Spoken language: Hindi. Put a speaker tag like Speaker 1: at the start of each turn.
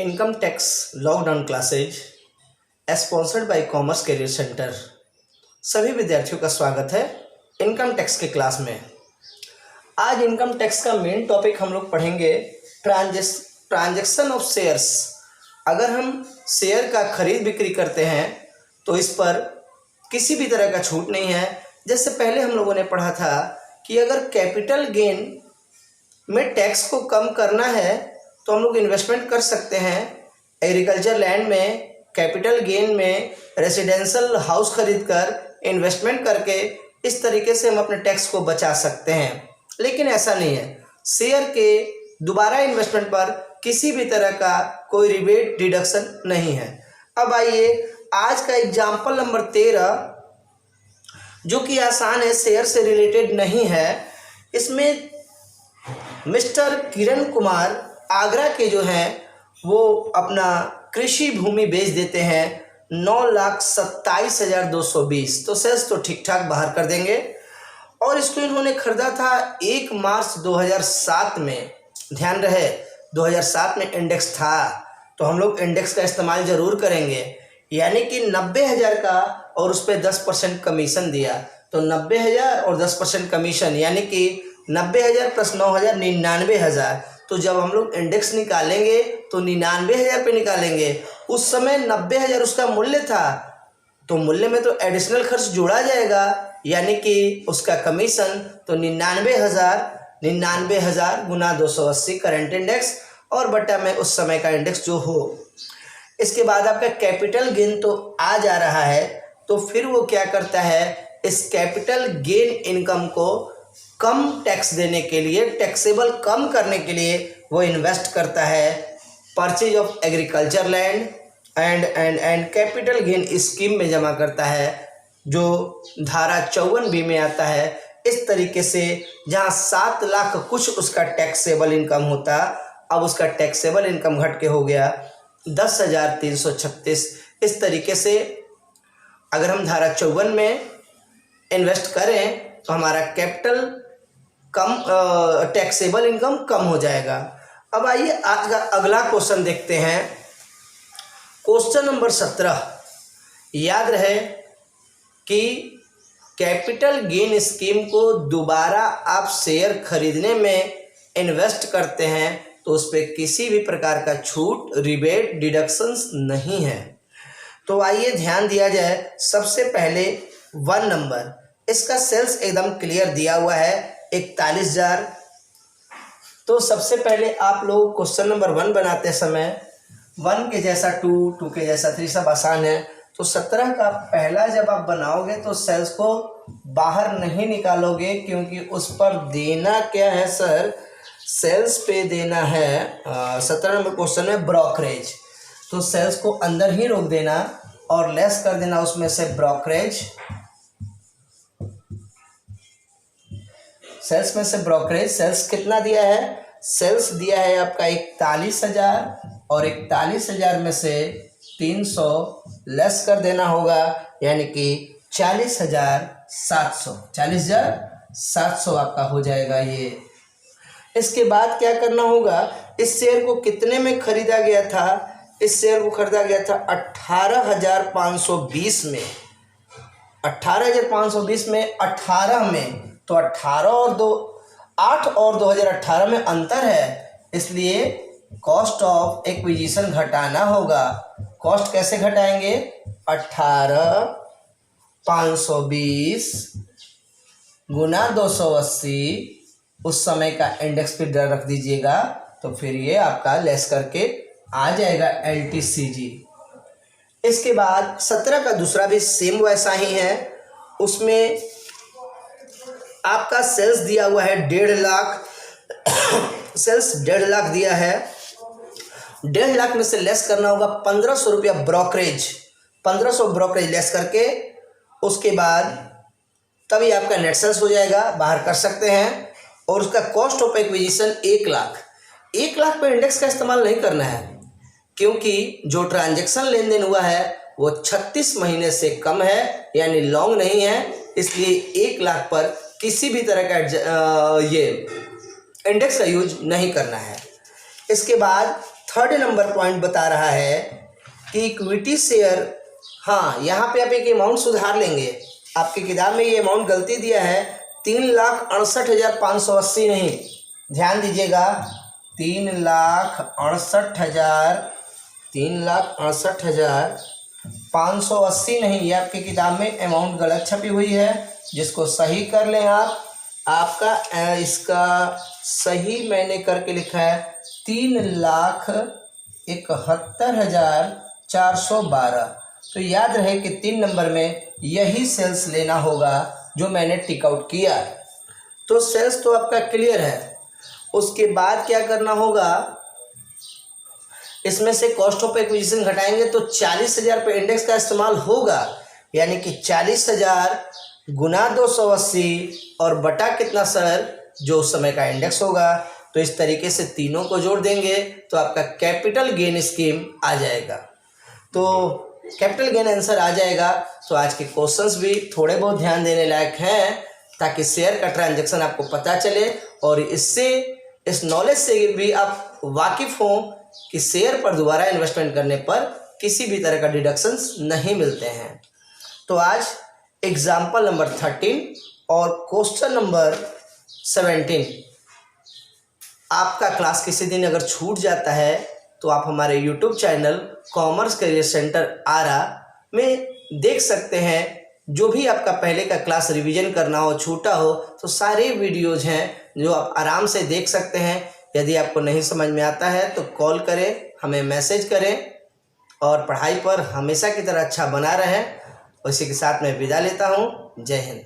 Speaker 1: Income tax lockdown classes sponsored by commerce career centre. सभी विद्यार्थियों का स्वागत है इनकम टैक्स के क्लास में। आज इनकम टैक्स का मेन टॉपिक हम लोग पढ़ेंगे ट्रांजैक्शन ऑफ शेयर्स। अगर हम शेयर का खरीद बिक्री करते हैं तो इस पर किसी भी तरह का छूट नहीं है। जैसे पहले हम लोगों ने पढ़ा था कि अगर कैपिटल गेन में टैक्स को कम करना है तो हम लोग इन्वेस्टमेंट कर सकते हैं एग्रीकल्चर लैंड में, कैपिटल गेन में रेसिडेंशियल हाउस खरीद कर इन्वेस्टमेंट करके इस तरीके से हम अपने टैक्स को बचा सकते हैं। लेकिन ऐसा नहीं है, शेयर के दोबारा इन्वेस्टमेंट पर किसी भी तरह का कोई रिबेट डिडक्शन नहीं है। अब आइए आज का एग्जाम्पल नंबर 13 जो कि आसान है, शेयर से रिलेटेड नहीं है। इसमें मिस्टर किरण कुमार आगरा के जो हैं वो अपना कृषि भूमि बेच देते हैं 9,27,220। तो सेल्स तो ठीक ठाक बाहर कर देंगे। और इसको इन्होंने खरीदा था 1 मार्च 2007 में। ध्यान रहे 2007 में इंडेक्स था, तो हम लोग इंडेक्स का इस्तेमाल ज़रूर करेंगे। यानी कि 90,000 का और उस पर 10% कमीशन दिया, तो 90,000 और 10% कमीशन यानी कि 90,000 प्लस 9,000 99,000। तो जब हम लोग इंडेक्स निकालेंगे तो 99,000 पे निकालेंगे। उस समय 90,000 उसका मूल्य था, तो मूल्य में तो एडिशनल खर्च जोड़ा जाएगा यानी कि उसका कमीशन। तो 99,000 गुना 280 करंट इंडेक्स और बटा में उस समय का इंडेक्स जो हो। इसके बाद आपका कैपिटल गेन तो आ जा रहा है, तो फिर वो क्या करता है, इस कैपिटल गेन इनकम को कम टैक्स देने के लिए, टैक्सेबल कम करने के लिए वो इन्वेस्ट करता है purchase of agriculture land and capital gain scheme में जमा करता है, जो धारा 54B में आता है। इस तरीके से जहाँ 7 लाख कुछ उसका टैक्सेबल इनकम होता, अब उसका टैक्सेबल इनकम घट के हो गया 10,336। इस तरीके से अगर हम धारा 54 में इन्वेस्ट करें तो हमारा कैपिटल कम टैक्सेबल इनकम कम हो जाएगा। अब आइए आज का अगला क्वेश्चन देखते हैं। Question number 17। याद रहे कि कैपिटल गेन स्कीम को दोबारा आप शेयर खरीदने में इन्वेस्ट करते हैं तो उस पर किसी भी प्रकार का छूट, रिबेट, डिडक्शंस नहीं है। तो आइए ध्यान दिया जाए। सबसे पहले 1 नंबर, इसका सेल्स एकदम क्लियर दिया हुआ है 41,000। तो सबसे पहले आप लोग क्वेश्चन नंबर 1 बनाते समय 1 के जैसा 2, 2 के जैसा 3 सब आसान है। तो 17 का पहला जब आप बनाओगे तो सेल्स को बाहर नहीं निकालोगे, क्योंकि उस पर देना क्या है सर, सेल्स पे देना है 17 नंबर क्वेश्चन में ब्रोकरेज। तो सेल्स को अंदर ही रोक देना और लेस कर देना उसमें से ब्रोकरेज। सेल्स में से ब्रोकरेज, सेल्स कितना दिया है, सेल्स दिया है आपका 41,000 और 41,000 में से 300 लेस कर देना होगा यानी कि 40,700। 40,700 आपका हो जाएगा ये। इसके बाद क्या करना होगा, इस शेयर को कितने में खरीदा गया था, इस शेयर को खरीदा गया था 18,520 में। 18,520 में 18 में, तो 8 और 2018 में अंतर है, इसलिए कॉस्ट ऑफ एक्विजिशन घटाना होगा। कॉस्ट कैसे घटाएंगे, 18,520 गुना 280 उस समय का इंडेक्स पे डर रख दीजिएगा, तो फिर ये आपका लेस करके आ जाएगा LTCG। इसके बाद 17 का दूसरा भी सेम वैसा ही है। उसमें आपका सेल्स दिया हुआ है 1.5 लाख। सेल्स 1.5 लाख दिया है, 1.5 लाख में से लेस करना होगा 1,500 रुपया ब्रोकरेज। 1,500 ब्रोकरेज लेस करके उसके बाद तभी आपका नेट सेल्स हो जाएगा, बाहर कर सकते हैं। और उसका cost of acquisition 1 lakh. 1 lakh पे इंडेक्स का इस्तेमाल नहीं करना है, क्योंकि जो ट्रांजैक्शन लेन देन हुआ है वो 36 महीने से कम है, यानी लॉन्ग नहीं है, इसलिए 1 लाख पर किसी भी तरह का ये इंडेक्स का यूज नहीं करना है। इसके बाद थर्ड नंबर पॉइंट बता रहा है कि इक्विटी शेयर, हाँ यहाँ पे आप एक अमाउंट सुधार लेंगे। आपकी किताब में ये अमाउंट गलती दिया है 3,68,580 नहीं, ध्यान दीजिएगा 3,68,580 नहीं, ये आपकी किताब में अमाउंट गलत छपी हुई है, जिसको सही कर लें आप। आपका इसका सही मैंने करके लिखा है 3,71,412। तो याद रहे कि 3 नंबर में यही सेल्स लेना होगा जो मैंने टिक आउट किया। तो सेल्स तो आपका क्लियर है। उसके बाद क्या करना होगा, इसमें से कॉस्ट ऑफ एक्विजिशन घटाएंगे तो 40,000 पे इंडेक्स का इस्तेमाल होगा, यानी कि 40,000 गुना 280 और बटा कितना सर, जो उस समय का इंडेक्स होगा। तो इस तरीके से तीनों को जोड़ देंगे तो आपका कैपिटल गेन स्कीम आ जाएगा। तो कैपिटल गेन आंसर आ जाएगा। तो आज के क्वेश्चंस भी थोड़े बहुत ध्यान देने लायक हैं, ताकि शेयर का ट्रांजैक्शन आपको पता चले और इससे, इस नॉलेज से भी आप वाकिफ़ हों कि शेयर पर दोबारा इन्वेस्टमेंट करने पर किसी भी तरह का डिडक्शंस नहीं मिलते हैं। तो आज एग्जाम्पल नंबर 13 और क्वेश्चन नंबर 17 आपका क्लास किसी दिन अगर छूट जाता है तो आप हमारे YouTube channel commerce career centre Arrah में देख सकते हैं। जो भी आपका पहले का क्लास रिवीजन करना हो, छूटा हो, तो सारे वीडियोज़ हैं जो आप आराम से देख सकते हैं। यदि आपको नहीं समझ में आता है तो कॉल करें, हमें मैसेज करें और पढ़ाई पर हमेशा की तरह अच्छा बना रहें। उसी के साथ मैं विदा लेता हूँ। जय हिंद।